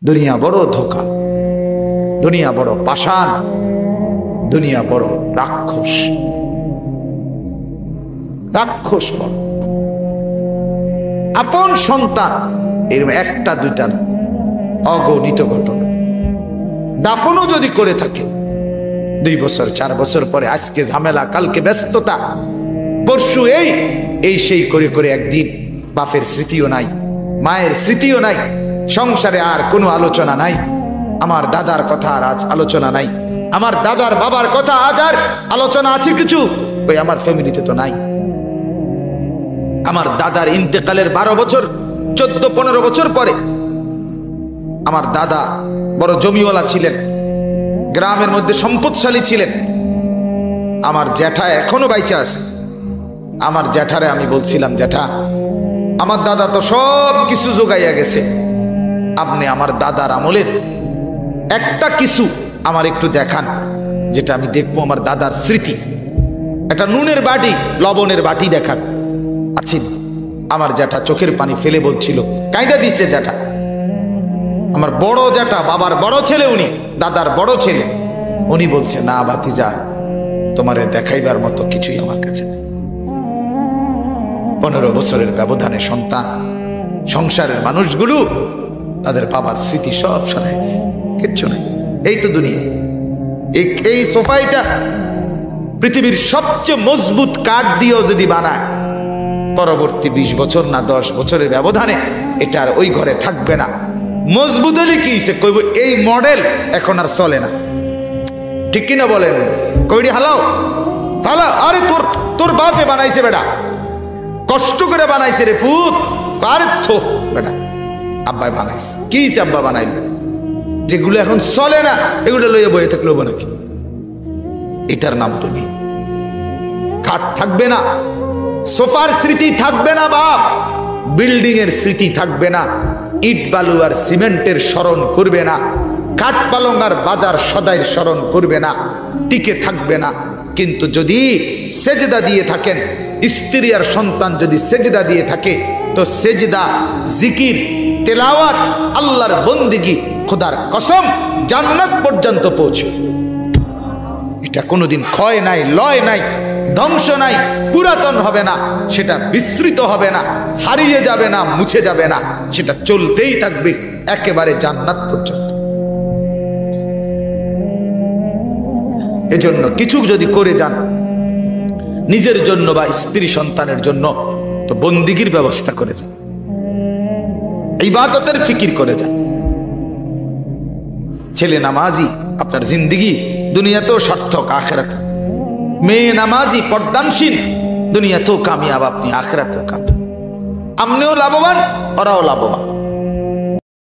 দুনিয়া বড় ধোঁকা, দুনিয়া বড় পাষাণ, দুনিয়া বড় রাক্ষস, রাক্ষস বড়। আপন সন্তান এরকম একটা দুইটা না, অগণিত ঘটনা। দাফনও যদি করে থাকে 2 বছর 4 বছর পরে, আজকে ঝামেলা, কালকে ব্যস্ততা, পরশু এই সেই করে করে একদিন বাপের স্মৃতিও নাই, মায়ের স্মৃতিও নাই, সংসারে আর কোনো আলোচনা নাই। আমার দাদার কথা আর আজ আলোচনা নাই, আমার দাদার বাবার কথা আজ আর আলোচনা আছে কিছু? ওই আমার ফ্যামিলিতে তো নাই। আমার দাদার ইন্তেকালের 12 বছর 14-15 বছর পরে আমার দাদা বড় জমিওয়ালা ছিলেন, গ্রামের মধ্যে সম্পদশালী ছিলেন। আমার জ্যাঠা এখনো বাইচা আছে। আমার জ্যাঠারে আমি বলছিলাম, জ্যাঠা আমার দাদা তো সব কিছু জোগাইয়া গেছে, আপনি আমার দাদার আমলের একটা কিছু আমার একটু দেখান, যেটা আমি দেখবো আমার দাদার স্মৃতি। একটা নুনের বাটি, লবণের বাটি দেখান। আচ্ছা, আমার জ্যাঠা চোখের পানি ফেলে বলছিল, কায়দা দিচ্ছে জ্যাঠা, আমার বড় জ্যাঠা, বাবার বড় ছেলে, উনি দাদার বড় ছেলে, উনি বলছে, না ভাতিজা, তোমারে দেখাইবার মতো কিছুই আমার কাছে নেই। 15 বছরের ব্যবধানে সন্তান, সংসারের মানুষগুলো তাদের বাবার স্মৃতি সব সরাই দিছে, কিচ্ছু নাই। এই তো দুনিয়া। এই সোফাইটা পৃথিবীর সবচেয়ে মজবুত কাঠ দিয়েও যদি বানায়, পরবর্তী 20 বছর না 10 বছরের ব্যবধানে এটা আর ওই ঘরে থাকবে না। মজবুত হলে কি সে কইব, এই মডেল এখন আর চলে না, ঠিক কিনা বলেন? কইডি হালাও হালাও, আরে তোর বাপে বানাইছে বেটা, কষ্ট করে বানাইছে রে ফুত, আরে থো বেটা, আব্বাই বানাইছে, কি আব্বা বানাইল, যেগুলো এখন চলে না এগুলো লইয়া বয়ে থাকলো নাকি? এটার নাম তুমি। খাট থাকবে না, সোফার স্মৃতি থাকবে না বাপ, বিল্ডিং এর স্মৃতি থাকবে না, ইট বালু আর সিমেন্টের স্মরণ করবে না, কাঠ পালং আর বাজার সদাইয়ের স্মরণ করবে না, টিকে থাকবে না। কিন্তু যদি সেজদা দিয়ে থাকেন, স্ত্রী আর সন্তান যদি সেজদা দিয়ে থাকে, তো সেজদা, জিকির, তেলাওয়াত, আল্লাহর বন্দেগী, খোদার কসম জান্নাত পর্যন্ত পৌঁছে। এটা কোনোদিন ক্ষয় নাই, লয় নাই, ধ্বংস নাই, পুরাতন হবে না, সেটা বিস্মৃত হবে না, হারিয়ে যাবে না, মুছে যাবে না, সেটা চলতেই থাকবে একেবারে জান্নাত পর্যন্ত। এজন্য কিছু যদি করে যান নিজের জন্য বা স্ত্রী সন্তানের জন্য, তো বন্দিগির ব্যবস্থা করে যান, ইবাদতের ফিকির করে যান। ছেলে নামাজি, আপনার জিন্দিগি দুনিয়াতেও সার্থক, আখিরাতে। মেয়ে নামাজি, পর্দানশীল, দুনিয়াতেও কামিয়াব, আপনি আখিরাতেও কামিয়াব। আপনিও লাভবান, ওরাও লাভবান।